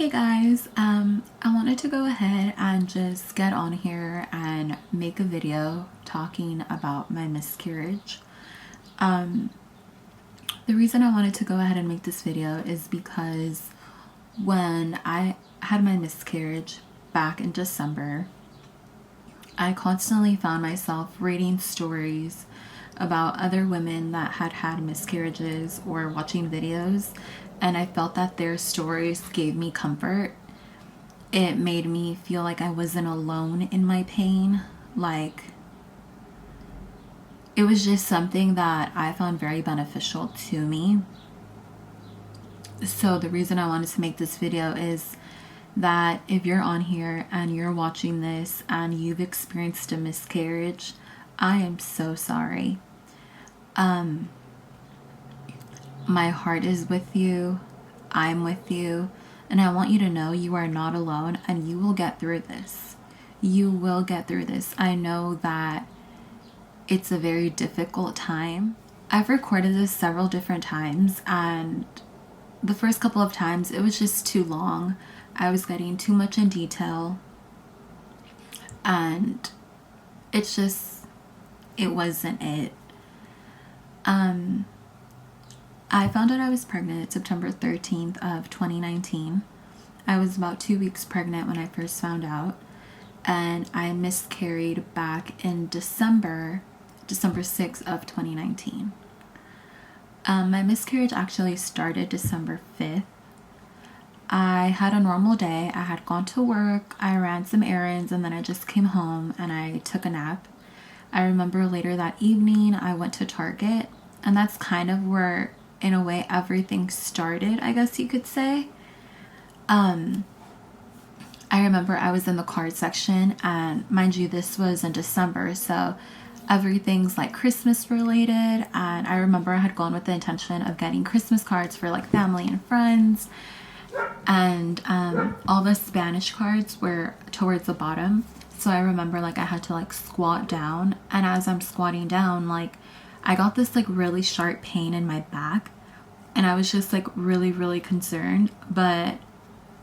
Hey guys, I wanted to go ahead and just get on here and make a video talking about my miscarriage. The reason I wanted to go ahead and make this video is because when I had my miscarriage back in December, I constantly found myself reading stories about other women that had had miscarriages or watching videos, and I felt that their stories gave me comfort. It made me feel like I wasn't alone in my pain. Like, it was just something that I found very beneficial to me. So the reason I wanted to make this video is that if you're on here and you're watching this and you've experienced a miscarriage, I am so sorry. My heart is with you. I'm with you. And I want you to know you are not alone and you will get through this. You will get through this. I know that it's a very difficult time. I've recorded this several different times, and the first couple of times it was just too long. I was getting too much in detail, and it wasn't it. I found out I was pregnant September 13th of 2019. I was about 2 weeks pregnant when I first found out, and I miscarried back in December 6th of 2019. My miscarriage actually started December 5th. I had a normal day. I had gone to work, I ran some errands, and then I just came home and I took a nap. I remember later that evening I went to Target, and that's kind of where, in a way, everything started, I guess you could say. I remember I was in the card section, and mind you, this was in December, so everything's like Christmas related, and I remember I had gone with the intention of getting Christmas cards for like family and friends, and all the Spanish cards were towards the bottom. So I remember like I had to like squat down, and as I'm squatting down, like I got this like really sharp pain in my back, and I was just like really concerned, but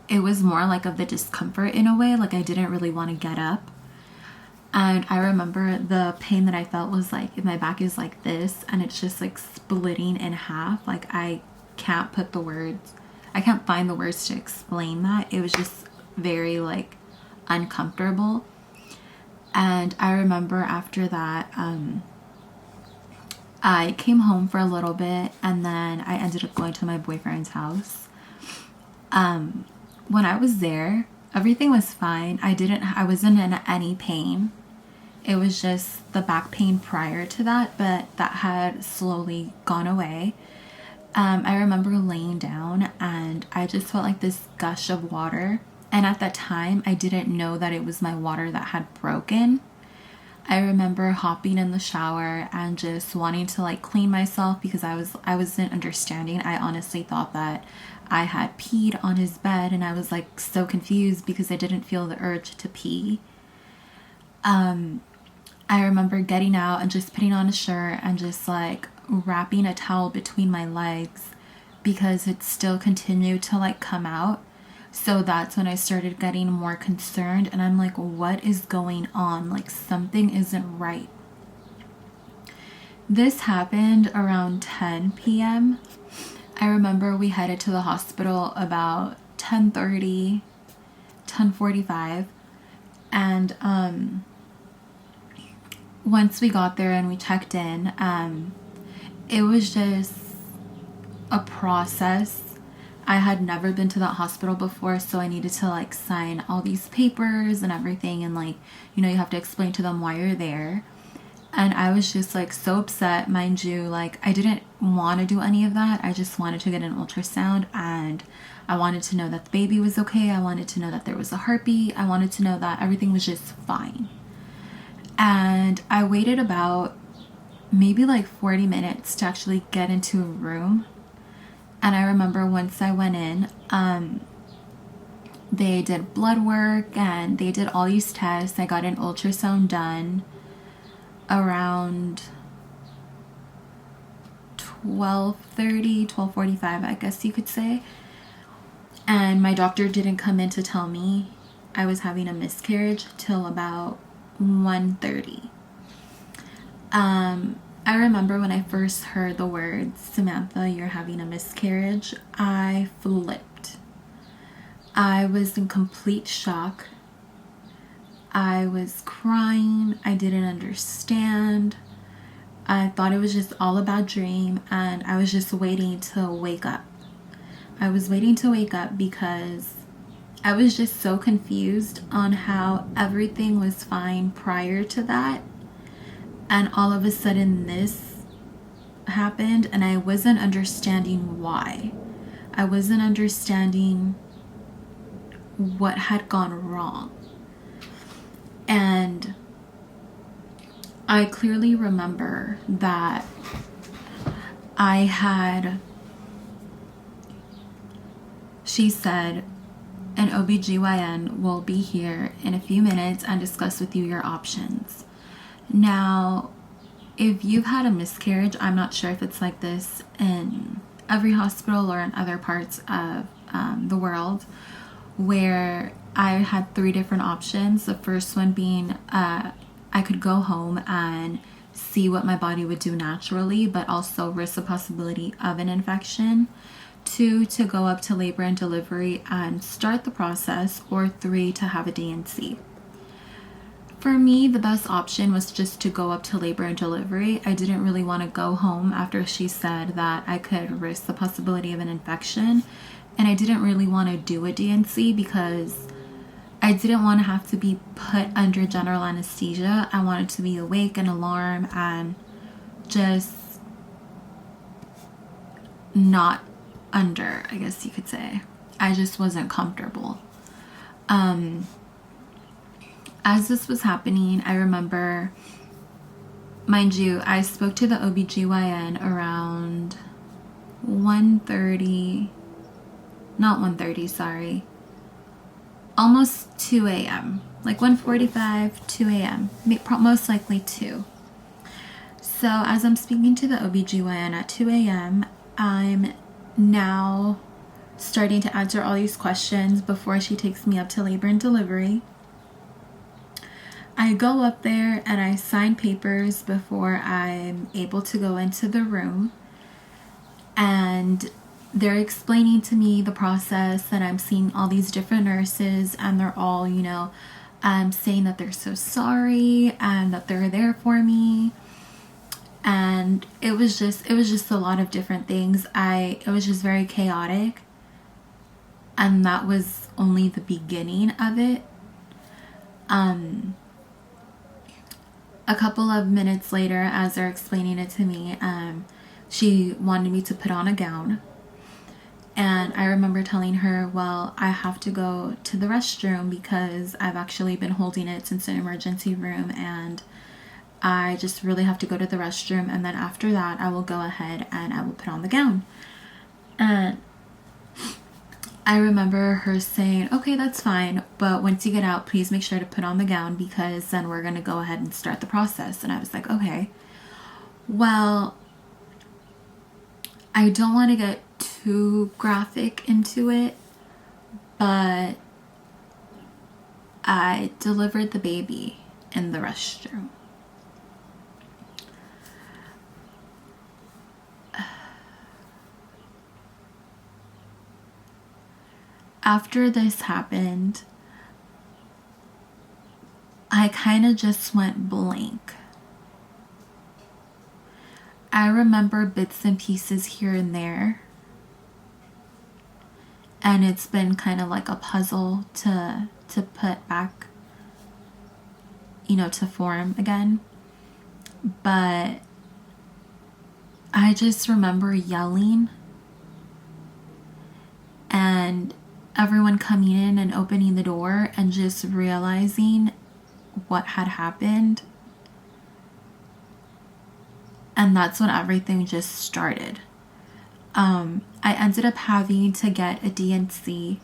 it was more like of the discomfort in a way. Like I didn't really want to get up. And I remember the pain that I felt was like, if my back is like this and it's just like splitting in half, like I can't find the words to explain that. It was just very like uncomfortable. And I remember after that, I came home for a little bit, and then I ended up going to my boyfriend's house. When I was there, everything was fine. I wasn't in any pain. It was just the back pain prior to that, but that had slowly gone away. I remember laying down and I just felt like this gush of water. And at that time, I didn't know that it was my water that had broken. I remember hopping in the shower and just wanting to like clean myself because I wasn't understanding. I honestly thought that I had peed on his bed, and I was like so confused because I didn't feel the urge to pee. I remember getting out and just putting on a shirt and just like wrapping a towel between my legs because it still continued to like come out. So that's when I started getting more concerned, and I'm like, what is going on? Like something isn't right. This happened around 10 p.m. I remember we headed to the hospital about 10:30, 10:45, and once we got there and we checked in, it was just a process. I had never been to that hospital before, so I needed to like sign all these papers and everything, and like, you have to explain to them why you're there. And I was just like so upset, mind you. Like I didn't want to do any of that. I just wanted to get an ultrasound, and I wanted to know that the baby was okay. I wanted to know that there was a heartbeat. I wanted to know that everything was just fine. And I waited about maybe like 40 minutes to actually get into a room. And I remember once I went in, they did blood work and they did all these tests. I got an ultrasound done around 12:30, 12:45, I guess you could say. And my doctor didn't come in to tell me I was having a miscarriage till about 1:30. I remember when I first heard the words, "Samantha, you're having a miscarriage," I flipped. I was in complete shock. I was crying. I didn't understand. I thought it was just all a bad dream, and I was just waiting to wake up. I was waiting to wake up because I was just so confused on how everything was fine prior to that. And all of a sudden this happened, and I wasn't understanding why. I wasn't understanding what had gone wrong. And I clearly remember that she said, "An OBGYN will be here in a few minutes and discuss with you your options." Now, if you've had a miscarriage, I'm not sure if it's like this in every hospital or in other parts of the world, where I had 3 different options. The first one being I could go home and see what my body would do naturally, but also risk the possibility of an infection. 2, to go up to labor and delivery and start the process, or 3, to have a D&C. For me, the best option was just to go up to labor and delivery. I didn't really want to go home after she said that I could risk the possibility of an infection, and I didn't really want to do a D&C because I didn't want to have to be put under general anesthesia. I wanted to be awake and alarm and just not under, I guess you could say. I just wasn't comfortable. As this was happening, I remember, mind you, I spoke to the OBGYN around 1:30, not 1:30, sorry, almost 2 a.m., like 1:45, 2 a.m., most likely 2. So as I'm speaking to the OBGYN at 2 a.m., I'm now starting to answer all these questions before she takes me up to labor and delivery. I go up there and I sign papers before I'm able to go into the room, and they're explaining to me the process, and I'm seeing all these different nurses, and they're all, saying that they're so sorry and that they're there for me. And it was just a lot of different things. It was just very chaotic, and that was only the beginning of it. A couple of minutes later, as they're explaining it to me, she wanted me to put on a gown. And I remember telling her, well, I have to go to the restroom because I've actually been holding it since an emergency room, and I just really have to go to the restroom, and then after that I will go ahead and I will put on the gown. And I remember her saying, "Okay, that's fine, but once you get out, please make sure to put on the gown because then we're going to go ahead and start the process." And I was like, okay. Well, I don't want to get too graphic into it, but I delivered the baby in the restroom. After this happened, I kind of just went blank. I remember bits and pieces here and there, and it's been kind of like a puzzle to put back, to form again. But I just remember yelling and everyone coming in and opening the door and just realizing what had happened. And that's when everything just started. I ended up having to get a D&C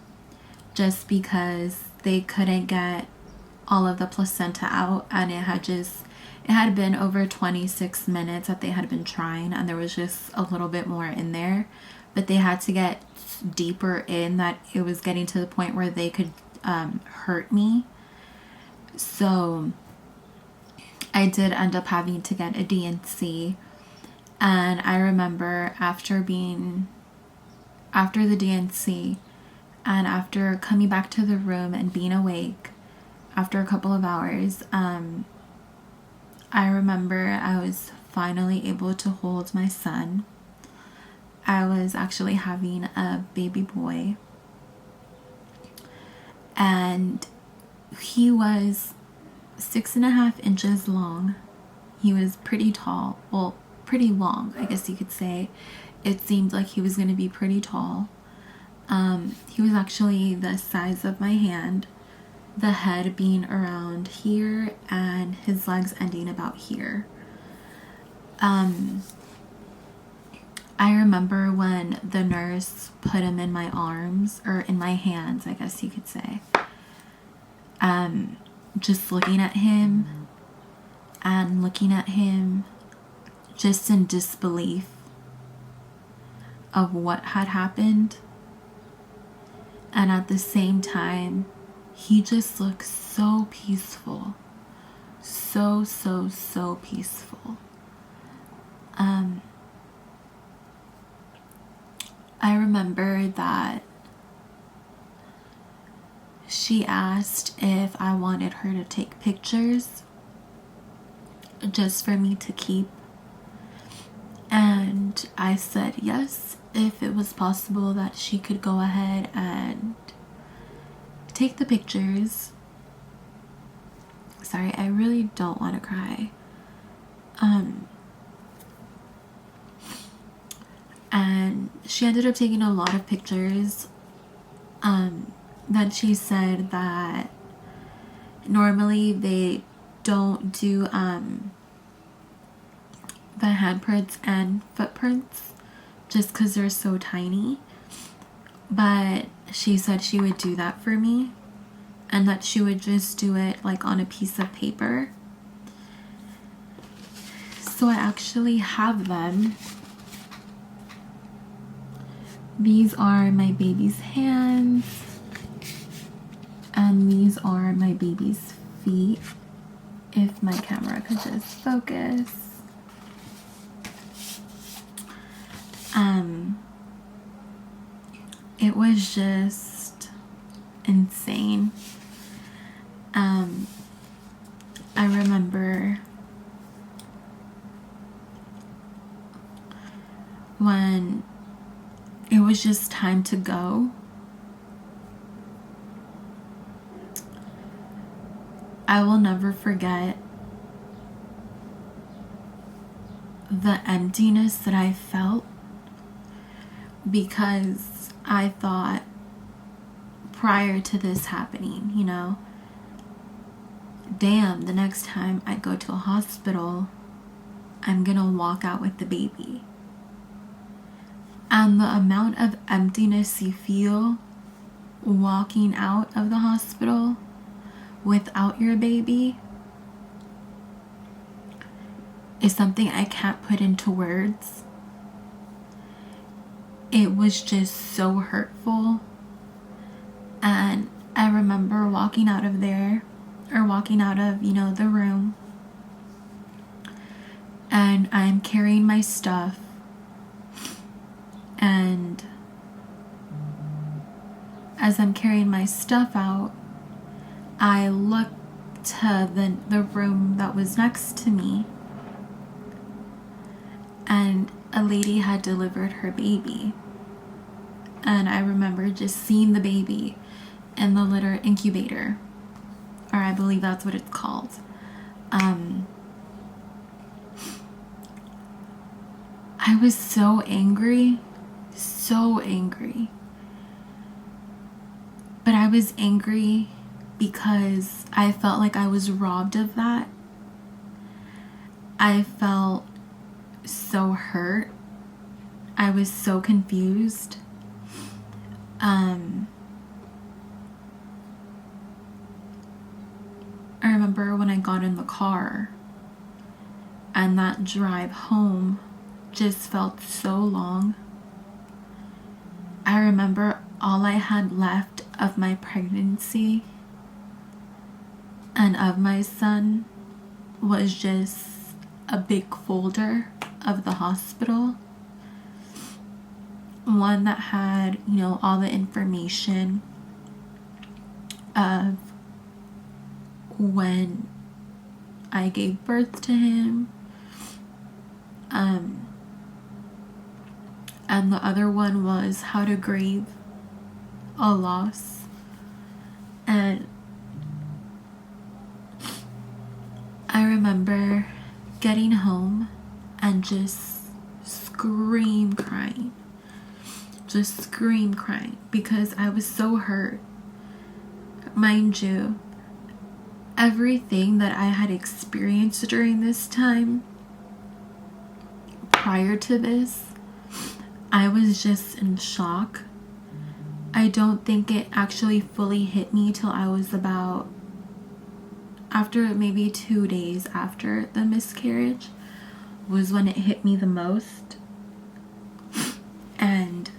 just because they couldn't get all of the placenta out, and it had been over 26 minutes that they had been trying, and there was just a little bit more in there but they had to get deeper in, that it was getting to the point where they could hurt me. So I did end up having to get a D&C. And I remember after the D&C and after coming back to the room and being awake after a couple of hours, I remember I was finally able to hold my son. I was actually having a baby boy, and he was 6.5 inches long. He was pretty tall. Well, pretty long, I guess you could say. It seemed like he was going to be pretty tall. He was actually the size of my hand, the head being around here and his legs ending about here. I remember when the nurse put him in my arms, or in my hands, I guess you could say. Just looking at him and looking at him just in disbelief of what had happened. And at the same time, he just looked so peaceful. So peaceful. I remember that she asked if I wanted her to take pictures just for me to keep. And I said yes, if it was possible that she could go ahead and take the pictures. Sorry, I really don't want to cry. And she ended up taking a lot of pictures. Then she said that normally they don't do the handprints and footprints just because they're so tiny. But she said she would do that for me, and that she would just do it like on a piece of paper. So I actually have them. These are my baby's hands, and these are my baby's feet. If my camera could just focus. It was just insane. I remember when it was just time to go. I will never forget the emptiness that I felt, because I thought prior to this happening, damn, the next time I go to a hospital, I'm gonna walk out with the baby. And the amount of emptiness you feel walking out of the hospital without your baby is something I can't put into words. It was just so hurtful. And I remember walking out of there, or walking out of, the room, and I'm carrying my stuff, and as I'm carrying my stuff out, I looked to the room that was next to me, and a lady had delivered her baby. And I remember just seeing the baby in the litter incubator, or I believe that's what it's called. I was so angry. But I was angry because I felt like I was robbed of that. I felt so hurt. I was so confused. I remember when I got in the car, and that drive home just felt so long. I remember all I had left of my pregnancy and of my son was just a big folder of the hospital. One that had, all the information of when I gave birth to him. And the other one was how to grieve a loss. And I remember getting home and just scream crying because I was so hurt. Mind you, everything that I had experienced during this time prior to this, I was just in shock. I don't think it actually fully hit me till I was about, after maybe 2 days after the miscarriage was when it hit me the most. And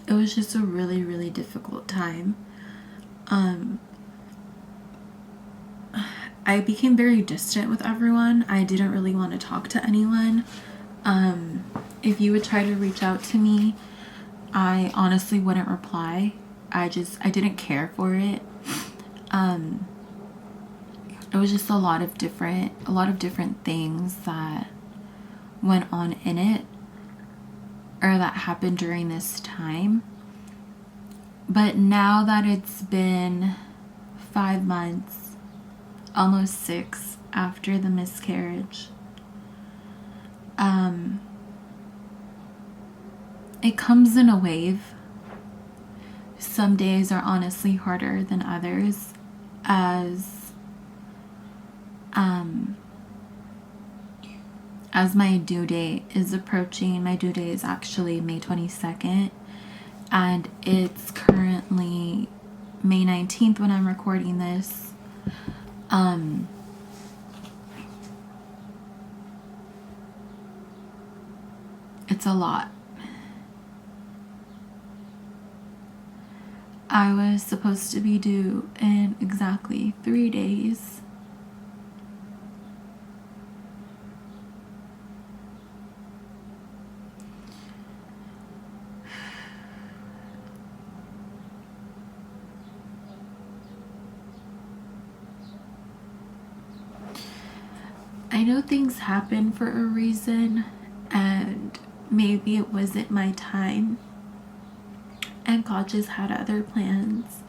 it was just a really, really difficult time. I became very distant with everyone. I didn't really want to talk to anyone. If you would try to reach out to me, I honestly wouldn't reply. I didn't care for it. It was just a lot of different things that went on in it, or that happened during this time. But now that it's been 5 months, almost 6 after the miscarriage, it comes in a wave. Some days are honestly harder than others, as my due date is approaching. My due date is actually May 22nd, and it's currently May 19th when I'm recording this. It's a lot. I was supposed to be due in exactly 3 days. I know things happen for a reason, and maybe it wasn't my time, and God just had other plans.